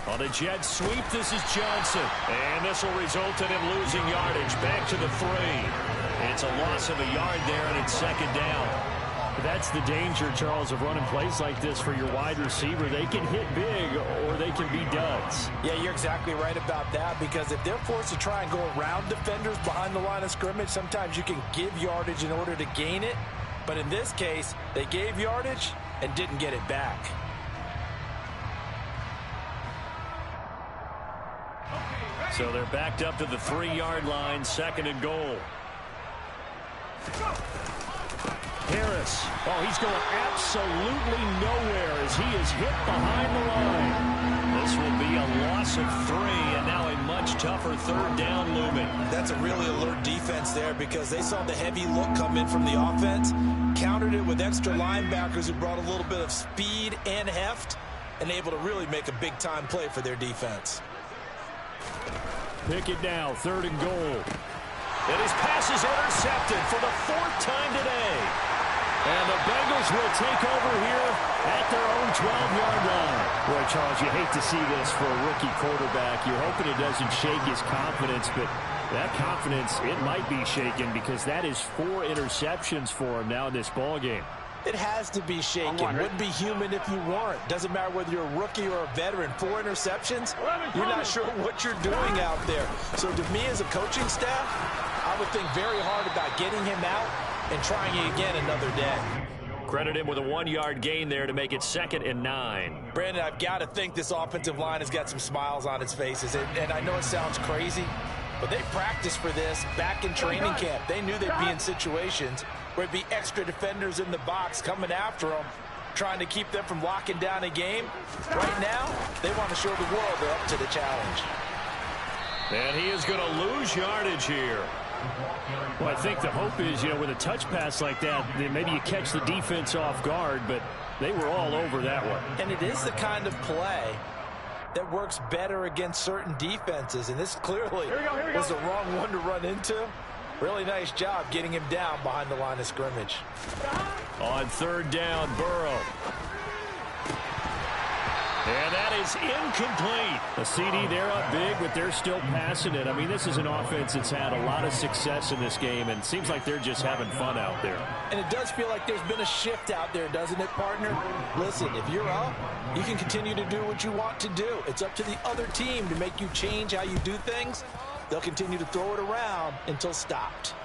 A: On a jet sweep, this is Johnson. And this will result in him losing yardage. Back to the 3. It's a loss of a yard there, and it's 2nd down. That's the danger, Charles, of running plays like this for your wide receiver. They can hit big, or they can be duds.
B: Yeah, you're exactly right about that, because if they're forced to try and go around defenders behind the line of scrimmage, sometimes you can give yardage in order to gain it. But in this case, they gave yardage and didn't get it back.
A: So they're backed up to the 3-yard line, 2nd and goal. Harris. Oh, he's going absolutely nowhere as he is hit behind the line. This will be a loss of 3, and now a much tougher 3rd down looming.
D: That's a really alert defense there because they saw the heavy look come in from the offense, countered it with extra linebackers who brought a little bit of speed and heft, and able to really make a big-time play for their defense.
A: Pickett now, 3rd and goal. And his pass is intercepted for the 4th time today. And the Bengals will take over here at their own 12-yard line. Boy, Charles, you hate to see this for a rookie quarterback. You're hoping it doesn't shake his confidence, but that confidence, it might be shaken because that is 4 interceptions for him now in this ballgame.
B: It has to be shaken. Wouldn't be human if you weren't. Doesn't matter whether you're a rookie or a veteran. 4 interceptions, you're not sure what you're doing out there. So to me as a coaching staff, I would think very hard about getting him out and trying it again another day.
A: Credit him with a 1-yard gain there to make it 2nd and 9.
B: Brandon, I've got to think this offensive line has got some smiles on its faces. And I know it sounds crazy, But they practiced for this back in training camp. They knew they'd be in situations where it'd be extra defenders in the box coming after them, trying to keep them from locking down a game. Right now, they want to show the world they're up to the challenge.
A: And he is going to lose yardage here. Well, I think the hope is, with a touch pass like that, then maybe you catch the defense off guard, but they were all over that one.
B: And it is the kind of play that works better against certain defenses, and this clearly was the wrong one to run into. Really nice job getting him down behind the line of scrimmage.
A: On third down, Burrow. And that is incomplete. A CD, they're up big, but they're still passing it. I mean, this is an offense that's had a lot of success in this game, and it seems like they're just having fun out there.
B: And it does feel like there's been a shift out there, doesn't it, partner? Listen, if you're up, you can continue to do what you want to do. It's up to the other team to make you change how you do things. They'll continue to throw it around until stopped.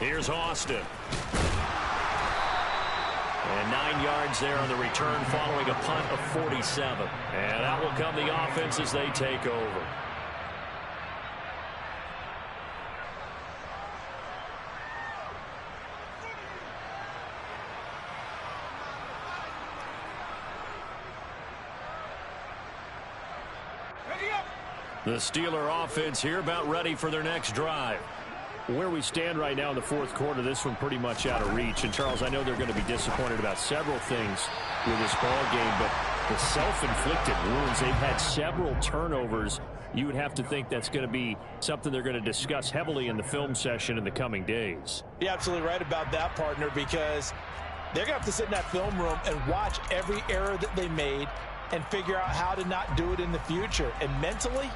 A: Here's Austin. And 9 yards there on the return following a punt of 47. And that will come the offense as they take over. The Steeler offense here about ready for their next drive. Where we stand right now in the fourth quarter, this one pretty much out of reach. And, Charles, I know they're going to be disappointed about several things with this ball game, but the self-inflicted wounds, they've had several turnovers. You would have to think that's going to be something they're going to discuss heavily in the film session in the coming days.
B: You're absolutely right about that, partner, because they're going to have to sit in that film room and watch every error that they made and figure out how to not do it in the future. And mentally,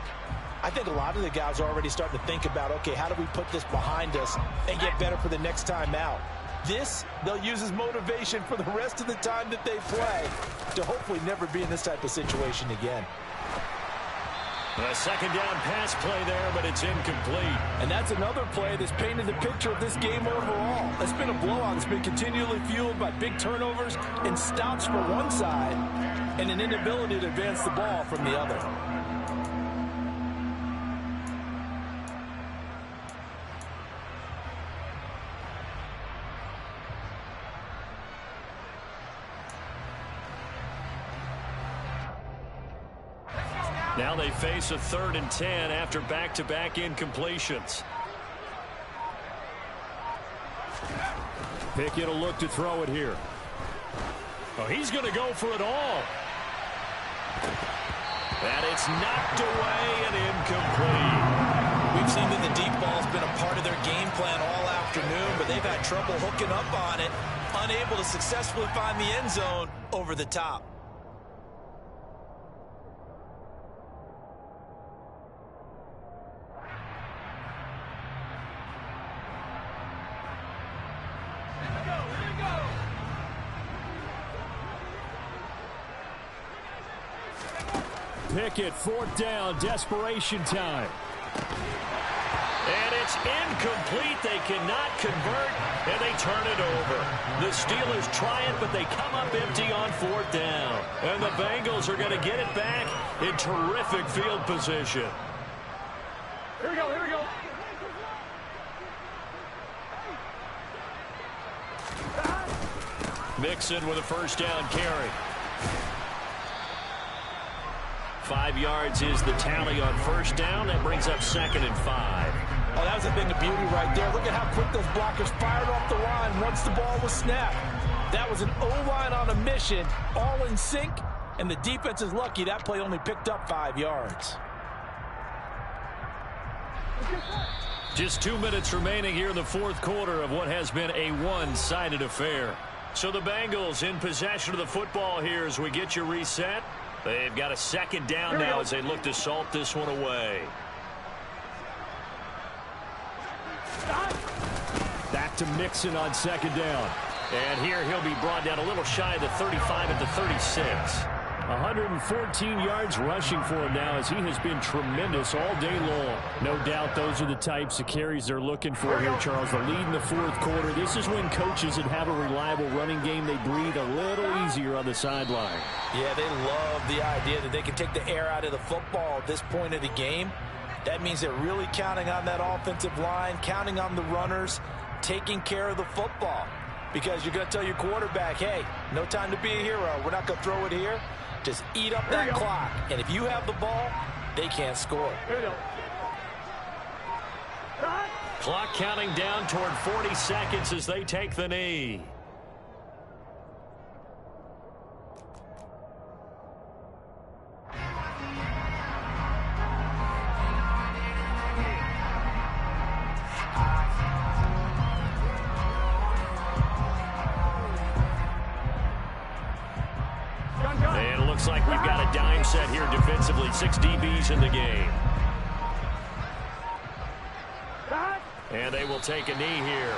B: I think a lot of the guys are already starting to think about, okay, how do we put this behind us and get better for the next time out? This, they'll use as motivation for the rest of the time that they play to hopefully never be in this type of situation again.
A: A second down pass play there, but it's incomplete.
B: And that's another play that's painted the picture of this game overall. It's been a blowout. It's been continually fueled by big turnovers and stops for one side and an inability to advance the ball from the other.
A: Now they face a 3rd and 10 after back-to-back incompletions. Pickett will look to throw it here. Oh, he's going to go for it all. And it's knocked away and incomplete.
D: We've seen that the deep ball's been a part of their game plan all afternoon, but they've had trouble hooking up on it, unable to successfully find the end zone over the top.
A: Pickett, 4th down, desperation time. And it's incomplete. They cannot convert, and they turn it over. The Steelers try it, but they come up empty on 4th down. And the Bengals are going to get it back in terrific field position.
C: Here we go, here we go.
A: Mixon with a 1st down carry. 5 yards is the tally on 1st down. That brings up 2nd and 5.
B: Oh, that was a thing of beauty right there. Look at how quick those blockers fired off the line once the ball was snapped. That was an O-line on a mission, all in sync, and the defense is lucky that play only picked up 5 yards.
A: Just 2 minutes remaining here in the fourth quarter of what has been a one-sided affair. So the Bengals in possession of the football here as we get you reset. They've got a 2nd down now as they look to salt this one away. Back to Mixon on 2nd down. And here he'll be brought down a little shy of the 35 at the 36. 114 yards rushing for him now as he has been tremendous all day long. No doubt those are the types of carries they're looking for here, Charles. The lead in the fourth quarter. This is when coaches that have a reliable running game, they breathe a little easier on the sideline.
B: Yeah, they love the idea that they can take the air out of the football at this point of the game. That means they're really counting on that offensive line, counting on the runners, taking care of the football. Because you're going to tell your quarterback, hey, no time to be a hero. We're not going to throw it here. Just eat up that clock. And if you have the ball, they can't score.
A: Clock counting down toward 40 seconds as they take the knee. And it looks like we've got a dime set here defensively. 6 DBs in the game. And they will take a knee here.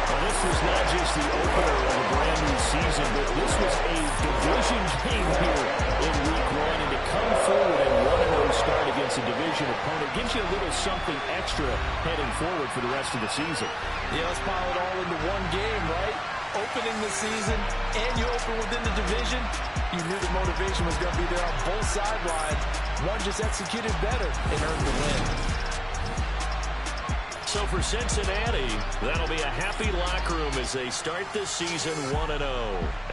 A: Well, this was not just the opener of a brand new season, but this was a division game here in week 1. And to come forward and 1-0 start against a division opponent gives you a little something extra heading forward for the rest of the season.
B: Yeah, let's pile it all into one game, right? Opening the season, and you open within the division, you knew the motivation was going to be there on both sidelines. One just executed better and earned the win.
A: So for Cincinnati, that'll be a happy locker room as they start this season 1-0.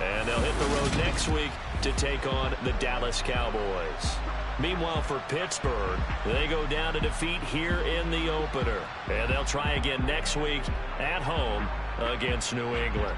A: And they'll hit the road next week to take on the Dallas Cowboys. Meanwhile, for Pittsburgh, they go down to defeat here in the opener. And they'll try again next week at home against New England.